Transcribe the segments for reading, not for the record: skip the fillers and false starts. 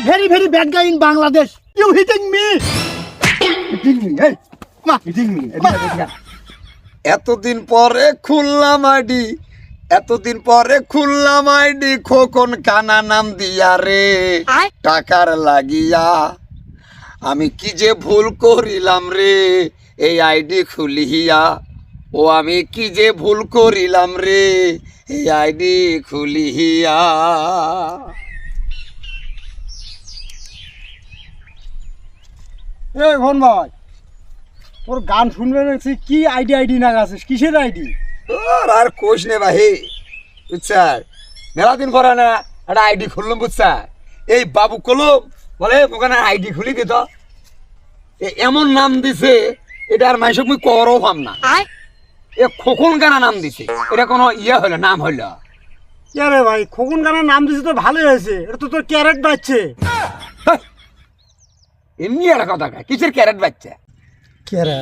very very bad guy in Bangladesh. You hitting me? Hitting me, hey, Ma. hitting me. এতদিন পরে খুললাম ID, এতদিন পরে খুললাম আইডি, খোকন কানা নাম দিয়া রে টাকার লাগিয়া। আমি কি যে ভুল করিলাম রে এই আইডি খুলিয়া, ও আমি কি যে ভুল করিলাম রে এই আইডি খুলিয়া। এই ভন ভাই, তোর গান শুনবে দেখছি কি আইডি না গাছিস, কিসের আইডি? আর কোষ নে ভাই, বুঝছার মেলা দিন পরে না একটা আইডি খুললাম, বুঝছার এই বাবু কলম বলে ওখানে আইডি খুলি দিত, এমন নাম দিছে এটা আর মাইসক মুই করও পাম না। এ খোকন গানা নাম দিছে, এটা কোনো ইয়ে হইলো, নাম হইলো। আরে ভাই, খোকন গানার নাম দিছে তো ভালোই হয়েছে, এটা তো তোর ক্যারেট বাজছে। এমনি একটা কথা কয়, কিসের ক্যারেট বাচ্চা? কেরা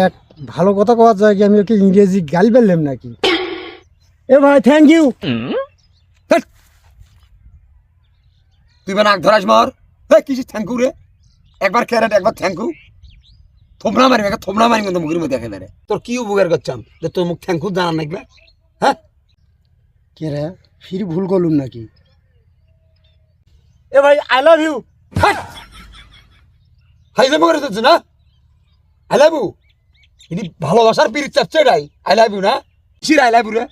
এক ভালো কথা কওয়া যায় কি, আমি ওকে ইংরেজি গাল বেললাম নাকি? এ ভাই থ্যাংক ইউ। তুই বা নাক ধরাস মর, কিসের থ্যাংকু রে? একবার ক্যারেট একবার থ্যাংকু, থোমরা মারি থোমরা মারি মতো মুখের মধ্যে দেখে বেড়ে। তোর কি উপকার করছাম যে তোর মুখ থ্যাংকু জানার নাকবে? হ্যাঁ কেরা ফির ভুল করলুম নাকি? এ ভাই আই লাভ ইউ। হাইলে মরে যাচ্ছে না, আই লাভ ইউ। এটি ভালোবাসার পিরিত চাচ্ছে এটাই, আই লাভ ইউ না? কিসের আই লাভ ইউ রে?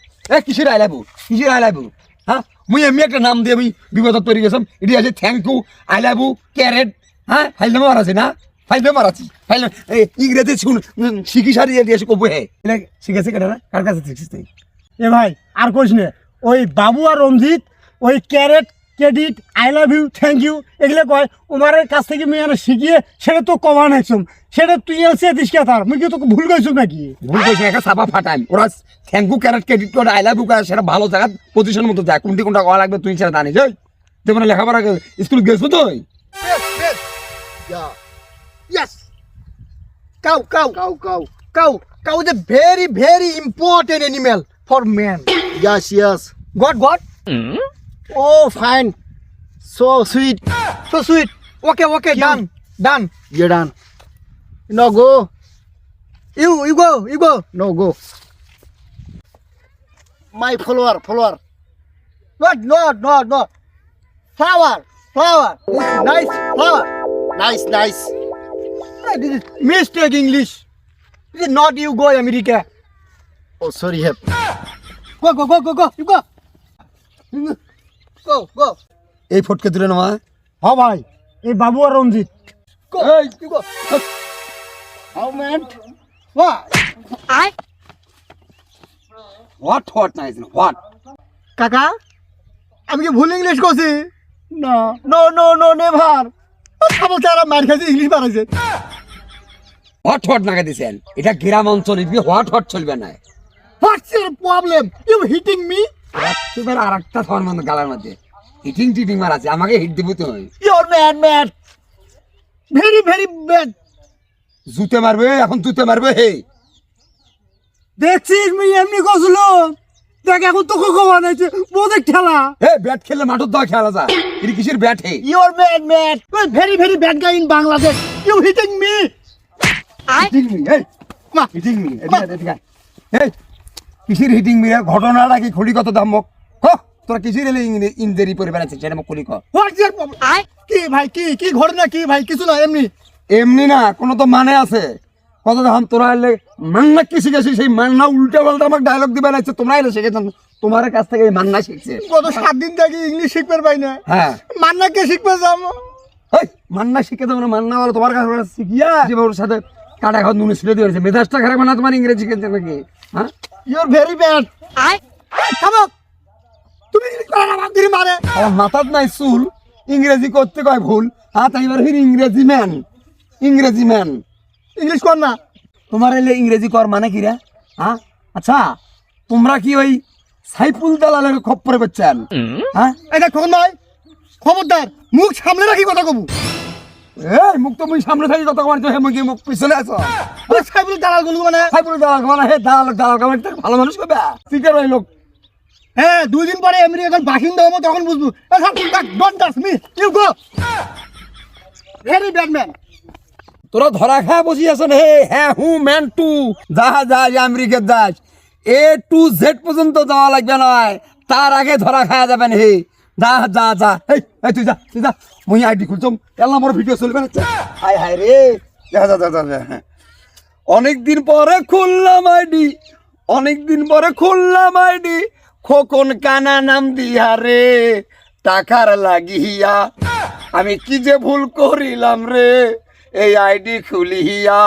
কিসের আই লাভ ইউ, কিসের আই লাভ ইউ? হ্যাঁ মুই এমনি একটা নাম দিয়ে আমি বিপদত তৈরি গেছিলাম, এটি আছে thank you, I love you, carrot. হ্যাঁ ফাইলে মারাছি না, ফাইলে মারাছি, ফাইলে ইংরেজি শুন শিখি সারি এসে কবু হে শিখেছে কেটে না, কার কাছে শিখছিস তুই? এ ভাই আর কইস না, ওই বাবু আর রঞ্জিত ওই carrot credit I love you thank you এগুলো কয়, ওমারের কাছ থেকে মেয়ে শিখিয়ে সেটা তো কমান একদম, সেটা তুই এসে দিস কে তার, মুই কি তোকে ভুল কইছ নাকি? ভুল কইছে, একটা সাপা ফাটাই ওরা থ্যাংক ইউ ক্যারেট ক্রেডিট করে আই লাভ ইউ করে সেটা ভালো জায়গা পজিশন মতো যায়, কোনটি কোনটা করা লাগবে তুই সেটা জানিস। ওই তেমন লেখাপড়া স্কুল গেছো তুই? Yes. Cow, cow, cow, cow, cow. Cow is a very, very important animal for man. Yes, yes. Got? Oh, fine. So sweet. So sweet. Okay, done. You're done. No, go. You go. No, go. My follower. Not. Flower. Nice flower. Nice. This is mistake English. This is not you go America. Oh, sorry, hep. Go. You go. Go. এই ফটকে তুলে নেওয়া হ্যাঁ ভাই, এই বাবু আর রঞ্জিত। Go. You go. How, man? What নাই what? কাকা আমি কি ভুল ইংলিশ করছি? না, নো নেভার। খাবো তারা মার খাইছে, ইংলিশ বানাইছে। হোয়াট নাগা দিছেন, এটা গ্রাম অঞ্চল, এদিকে হোয়াট চলবে না। What's your problem? You hitting me? রাত্রিবেলা আর একটা থর মতো গালার মধ্যে হিটিং মার আছে, আমাকে হিট দিব তো। You're mad. Very, very bad. জুতে মারবে এখন, জুতে মারবে। হে দেখছিস আমি এমনি করছিল, দেখ এখন তোকে বানাইছে বোধের খেলা। ব্যাট খেললে মাঠের দা খেলা যায়, এটা কিসের bat? Hey You're mad. You're very, very bad guy in Bangladesh. You hitting me? Hitting me, মা হিটিং মি, এদিকে এই কিসের হিটিং মি? ঘটনাটা কি খুলি কত দাম মোক তোরা কিসের এলে ইনজেরি করে বেড়াচ্ছিস সেটা মোক খুলি ক। What's your problem? কি ভাই, কি ঘটনা কি ভাই? কিছু না, এমনি না, কোনো তো মানে আছে। কত দাম তোরা এলে মান্না কি শিখেছিস, সেই মান্না উল্টা পাল্টা আমাকে ডায়লগ দিবে না, তোমরা এলে শিখেছেন, তোমার কাছ থেকে মান্না শিখছে। গত 7 দিন থেকে ইংলিশ শিখতে পাই না। হ্যাঁ মান্নাকে শিখতে যাম। মান্না শিখে দেবো না, মান্না বলো তোমার কাছে শিখিয়া ওর সাথে কাটা খাওয়া নুনে ছিঁড়ে দিয়েছে, মেজাজটা খারাপ না তোমার ইংরেজি শিখেছে নাকি? হ্যাঁ You're very bad. খাবো তুমি মারে আমার মাথার নাই চুল, ইংরেজি করতে কয় ভুল। তাই এবার ফির ইংরেজি ম্যান ইংলিশ কর না। তোমার এলে ইংরেজি কর মানে কি রে? হ্যাঁ আচ্ছা, তোমরা কি ওই সাইফুল দালালের খপ্পরে করছেন? হ্যাঁ এটা খবর নয়, খবরদার মুখ সামনে রাখি কথা কবু। মুখ তো মুই সামনে থাকি কথা কমার, মুখ পিছনে আছো। সাইফুল দালাল গুলো মানে সাইফুল দালাল মানে হে দালাল মানে ভালো মানুষ কবে সিটার ভাই লোক হ্যাঁ 2 দিন পরে আমেরিকা যখন বাসিন্দা হবো তখন বুঝবো don't touch me you go very bad man. তোরা ধরা খায় বসি আছেন হে হ্যাঁ হু ম্যান টু যা যা আমেরিকার দাস A to Z পর্যন্ত যাওয়া লাগবে নয়, তার আগে ধরা খাওয়া যাবেন হে। যা যা যা এই তুই যা তুই যা, মুই আইডি খুলছম এলা মোর ভিডিও চলবে না। হায় হায় রে, যা যা যা যা। অনেকদিন পরে খুললাম আইডি, অনেকদিন পরে খুললাম আইডি, খোকন কানা নাম দিয়া রে, টাকার লাগিয়া আমি কি যে ভুল করিলাম রে এই আইডি খুলিয়া।